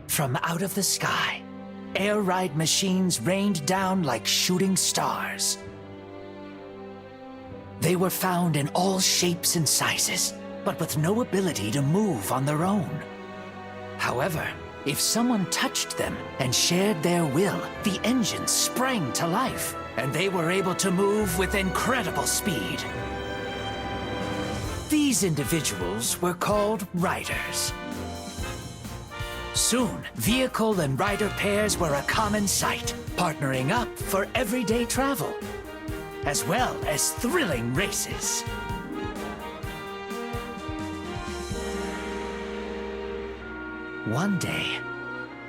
From out of the sky, air ride machines rained down like shooting stars. They were found in all shapes and sizes, but with no ability to move on their own. However, if someone touched them and shared their will, the engines sprang to life, and they were able to move with incredible speed. These individuals were called riders. Soon, vehicle and rider pairs were a common sight, partnering up for everyday travel, as well as thrilling races. One day,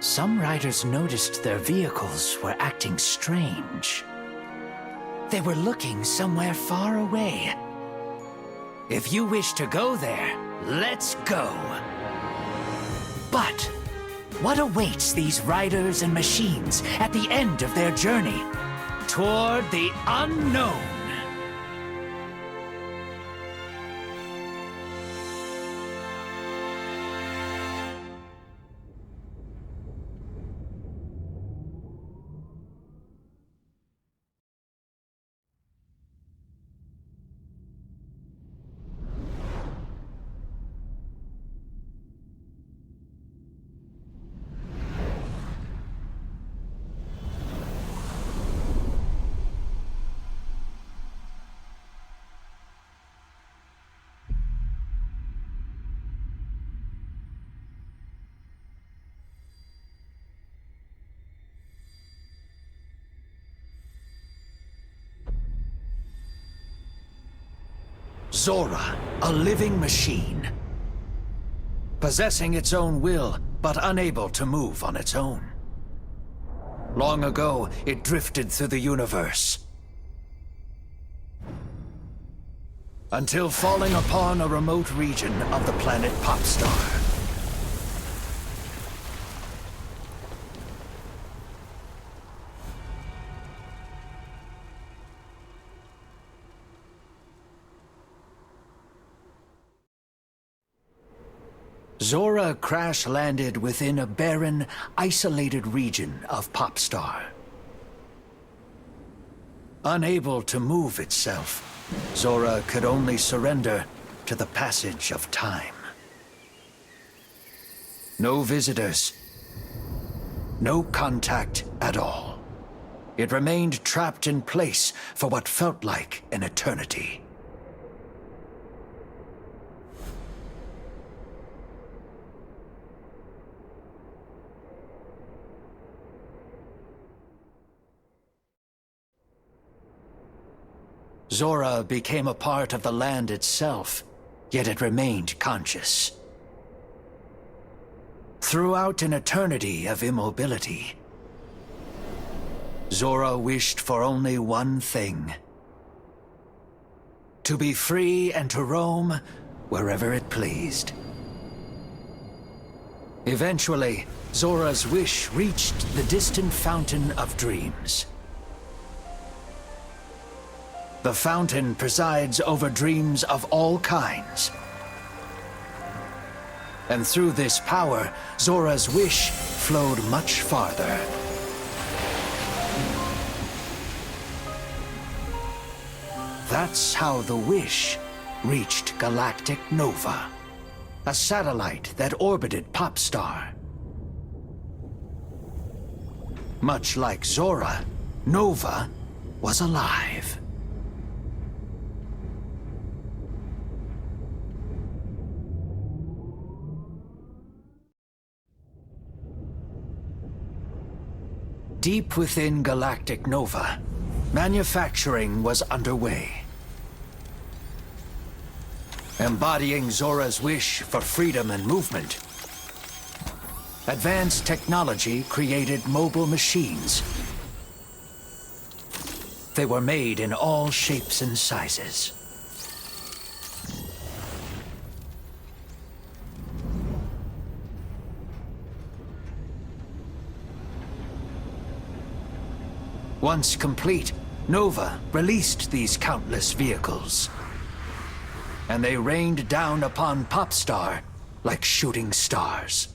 some riders noticed their vehicles were acting strange. They were looking somewhere far away. If you wish to go there, let's go. But what awaits these riders and machines at the end of their journey toward the unknown? Zorah, a living machine. Possessing its own will, but unable to move on its own. Long ago, it drifted through the universe, until falling upon a remote region of the planet Popstar. Zorah crash-landed within a barren, isolated region of Popstar. Unable to move itself, Zorah could only surrender to the passage of time. No visitors, no contact at all. It remained trapped in place for what felt like an eternity. Zorah became a part of the land itself, yet it remained conscious. Throughout an eternity of immobility, Zorah wished for only one thing: to be free and to roam wherever it pleased. Eventually, Zorah's wish reached the distant Fountain of Dreams. The fountain presides over dreams of all kinds. And through this power, Zorah's wish flowed much farther. That's how the wish reached Galactic Nova, a satellite that orbited Popstar. Much like Zorah, Nova was alive. Deep within Galactic Nova, manufacturing was underway. Embodying Zorah's wish for freedom and movement, advanced technology created mobile machines. They were made in all shapes and sizes. Once complete, Nova released these countless vehicles. And they rained down upon Popstar like shooting stars.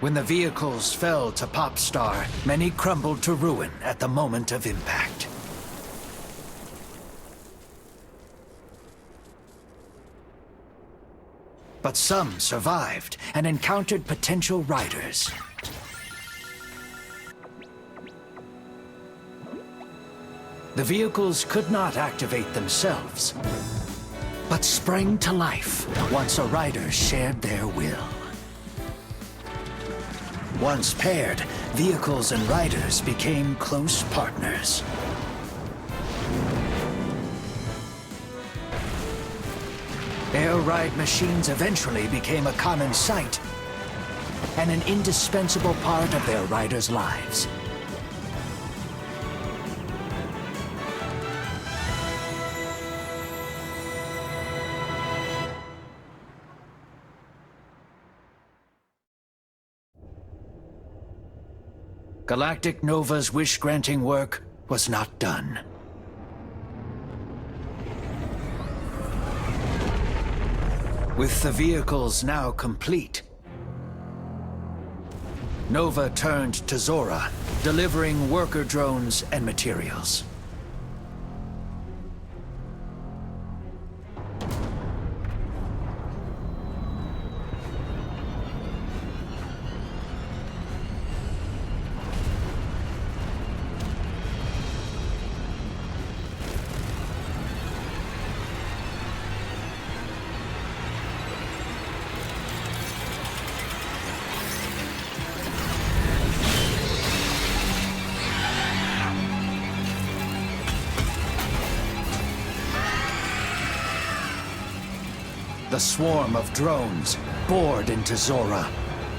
When the vehicles fell to Popstar, many crumbled to ruin at the moment of impact. But some survived and encountered potential riders. The vehicles could not activate themselves, but sprang to life once a rider shared their will. Once paired, vehicles and riders became close partners. Air ride machines eventually became a common sight and an indispensable part of their riders' lives. Galactic Nova's wish-granting work was not done. With the vehicles now complete, Nova turned to Zorah, delivering worker drones and materials. The swarm of drones bored into Zorah,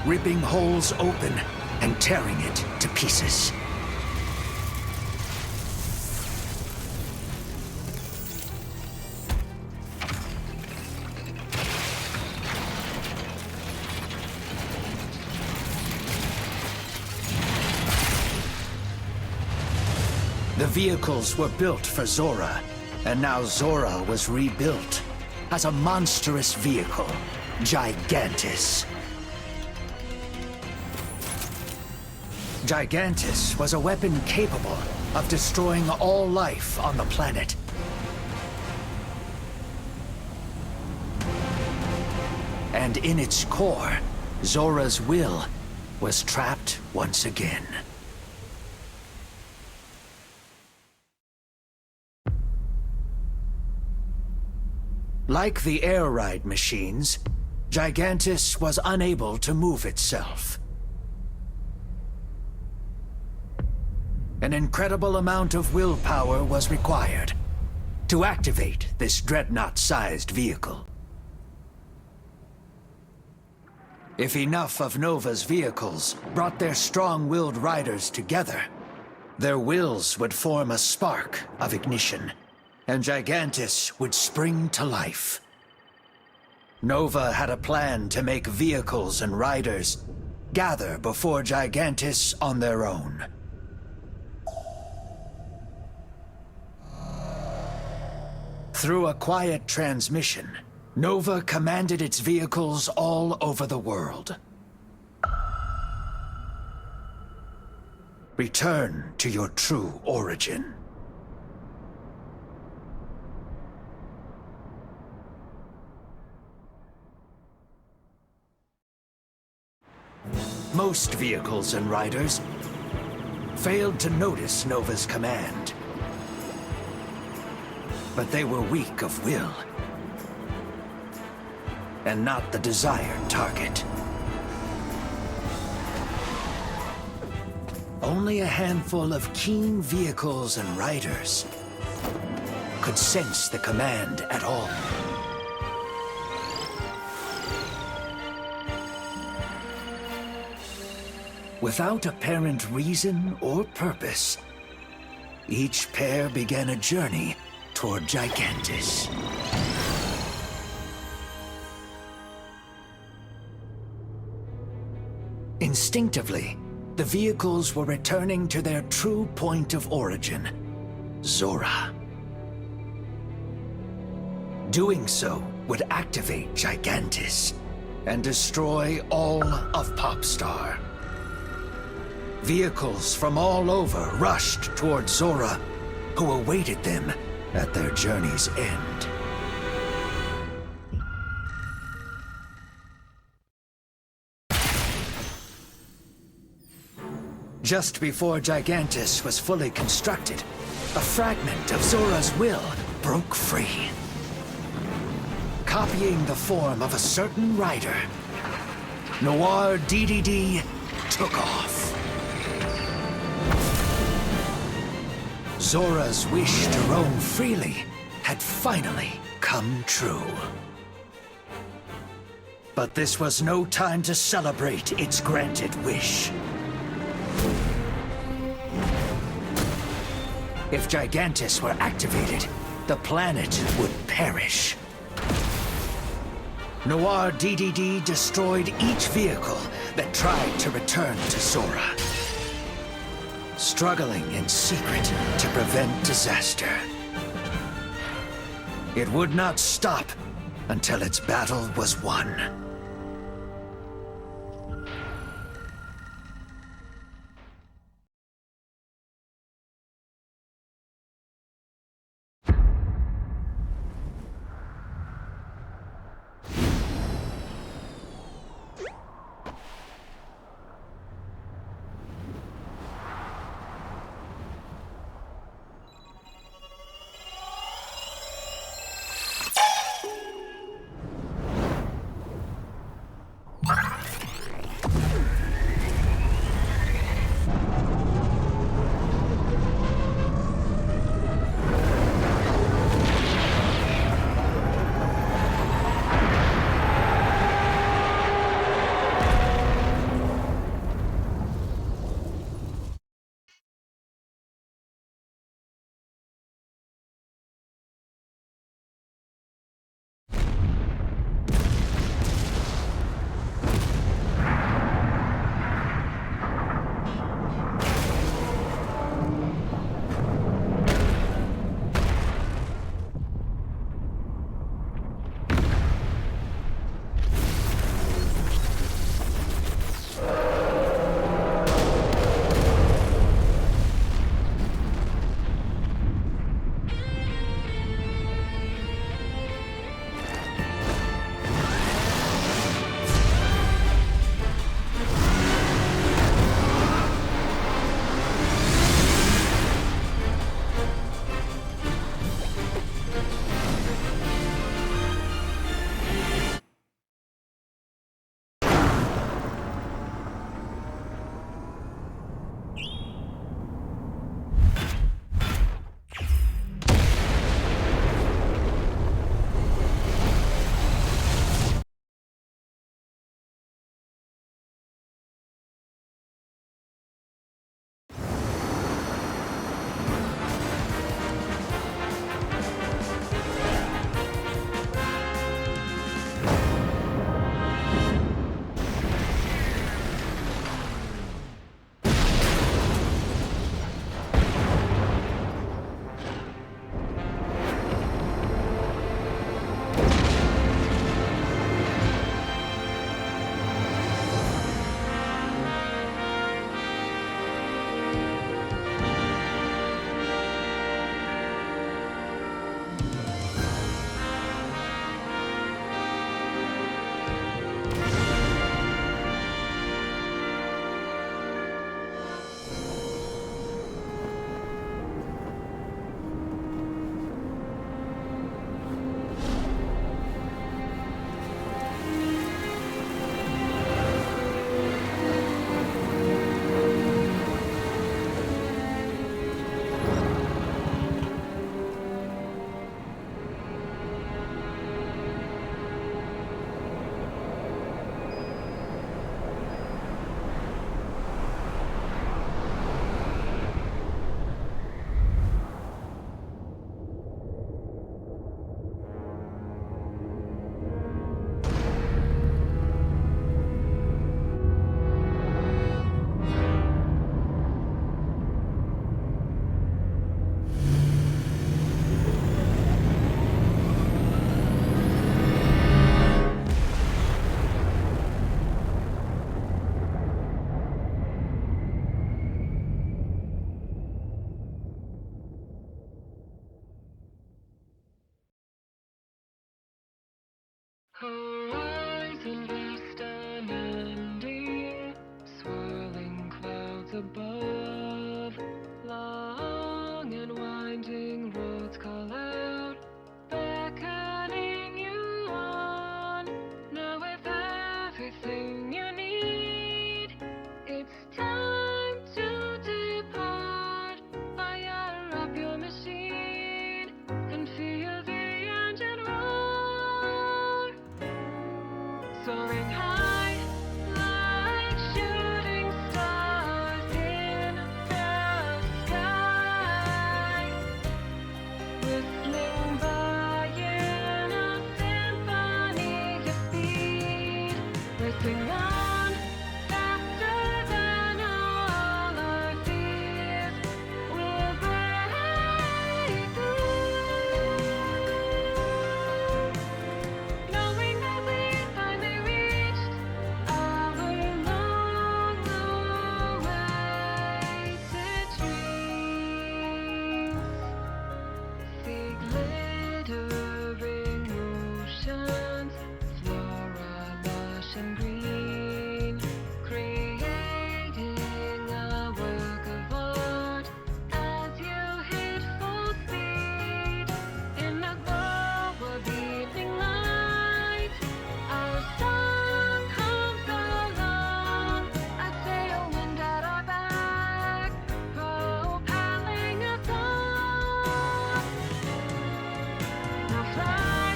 ripping holes open and tearing it to pieces. The vehicles were built for Zorah, and now Zorah was rebuilt as a monstrous vehicle, Gigantes. Gigantes was a weapon capable of destroying all life on the planet. And in its core, Zorah's will was trapped once again. Like the air ride machines, Gigantes was unable to move itself. An incredible amount of willpower was required to activate this dreadnought-sized vehicle. If enough of Nova's vehicles brought their strong-willed riders together, their wills would form a spark of ignition, and Gigantes would spring to life. Nova had a plan to make vehicles and riders gather before Gigantes on their own. Through a quiet transmission, Nova commanded its vehicles all over the world. Return to your true origin. Most vehicles and riders failed to notice Nova's command. But they were weak of will, and not the desired target. Only a handful of keen vehicles and riders could sense the command at all. Without apparent reason or purpose, each pair began a journey toward Gigantes. Instinctively, the vehicles were returning to their true point of origin, Zorah. Doing so would activate Gigantes, and destroy all of Popstar. Vehicles from all over rushed toward Zorah, who awaited them at their journey's end. Just before Gigantes was fully constructed, a fragment of Zorah's will broke free. Copying the form of a certain rider, Noir DDD took off. Zorah's wish to roam freely had finally come true. But this was no time to celebrate its granted wish. If Gigantes were activated, the planet would perish. Noir DDD destroyed each vehicle that tried to return to Zorah, struggling in secret to prevent disaster. It would not stop until its battle was won. Horizon vast and ending, swirling clouds above. Long and winding roads call out, beckoning you on. Now with everything you need, it's time to depart. Fire up your machine and feel the engine roar. Soaring high like shooting stars in the sky, whistling by in a symphony of speed, racing on faster than all our fears will break through. Knowing that we finally reached our long awaited dreams. See glittering oceans, flora lush and green, creating a work of art as you hit full speed. In the glow of evening light, our song hums along, a tailwind at our back, propelling us on. Now fly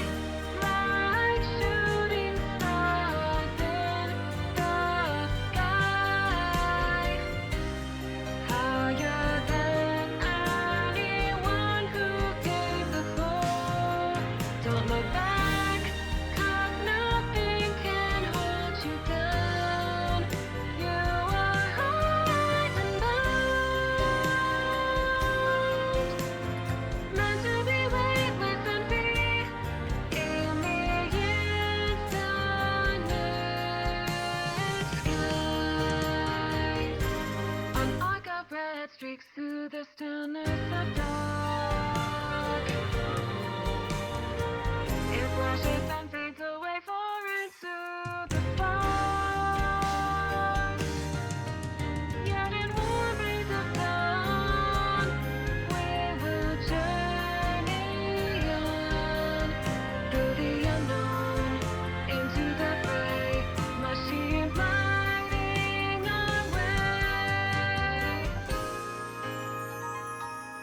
like shooting stars in the sky, higher than anyone who came before. Don't look back, 'cause nothing can hold you down. You are horizon bound, meant to be weightless and free in the infinite skies. An arc of red streaks through the stillness of dark. It flashes and fades away far into the sparks. Yet in warm rays of dawn, we will journey on through the unknown into the fray. Machines lighting our way,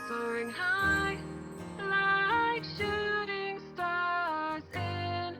soaring high like shooting stars in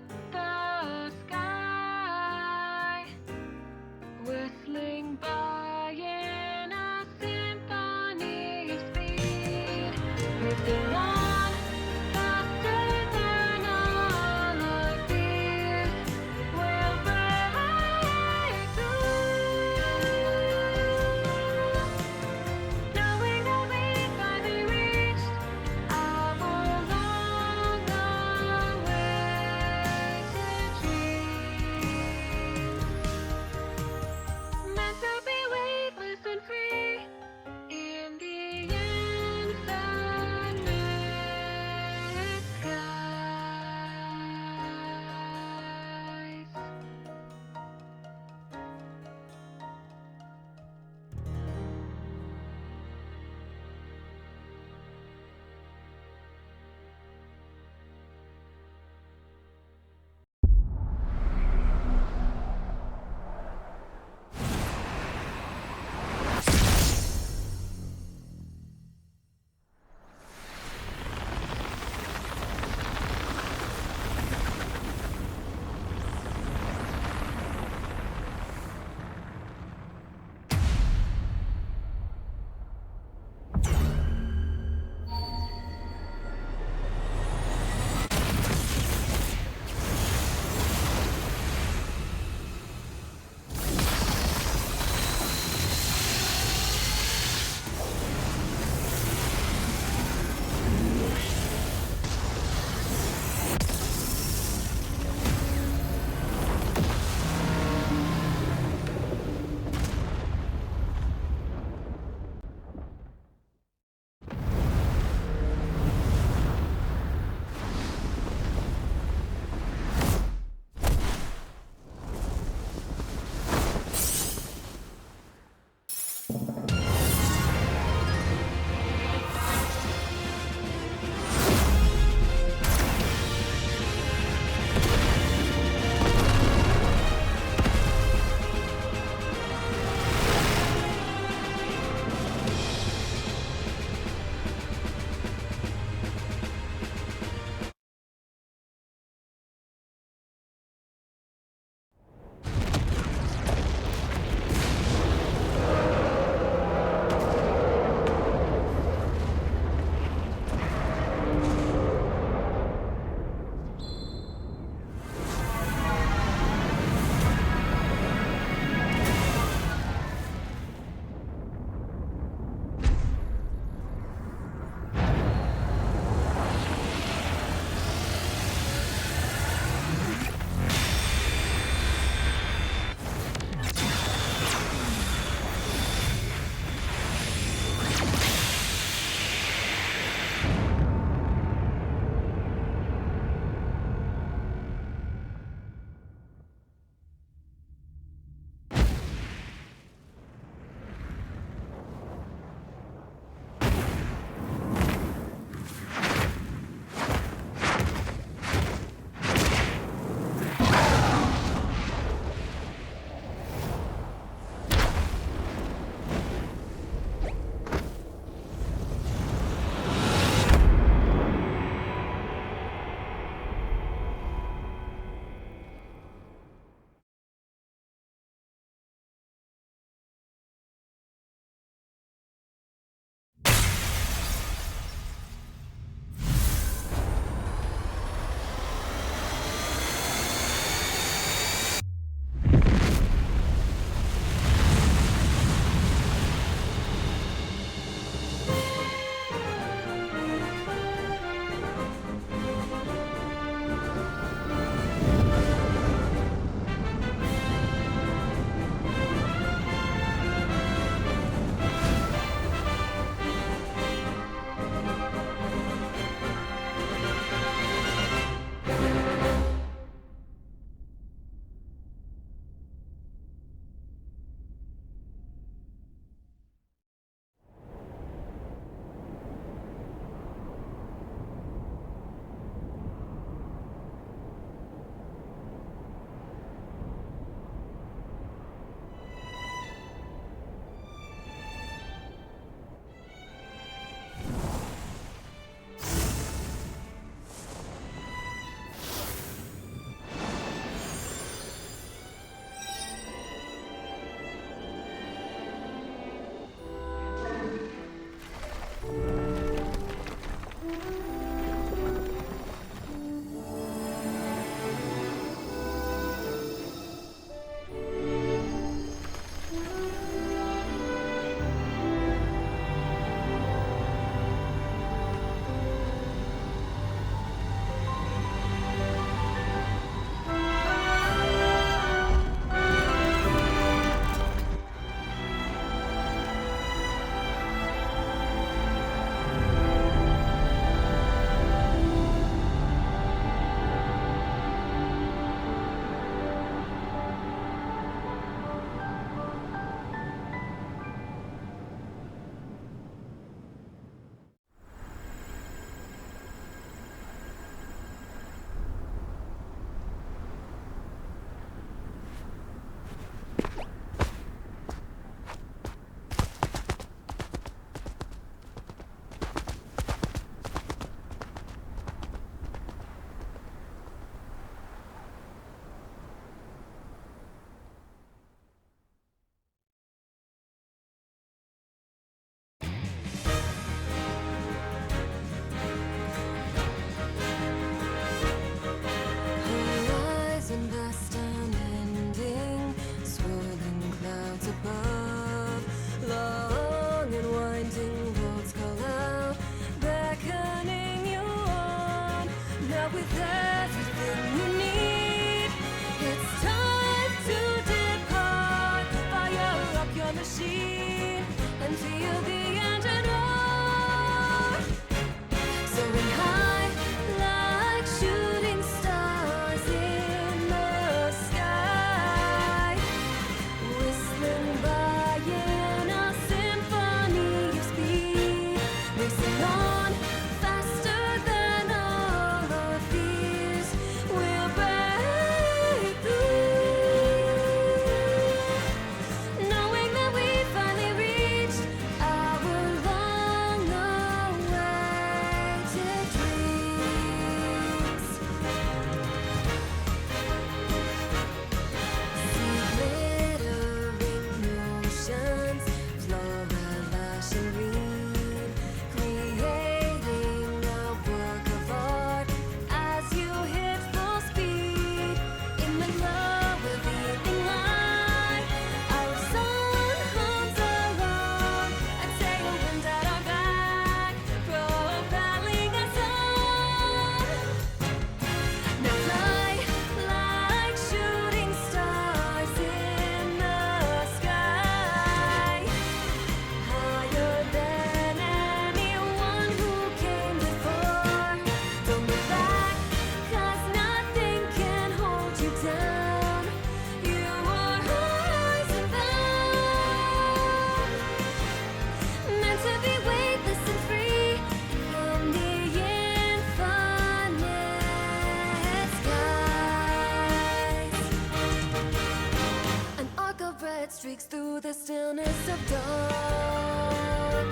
streaks through the stillness of dark.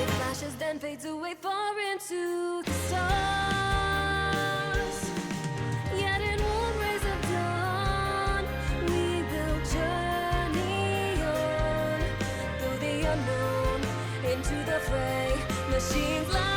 It flashes, then fades away far into the stars. Yet in warm rays of dawn, we will journey on through the unknown into the fray. Machines lie.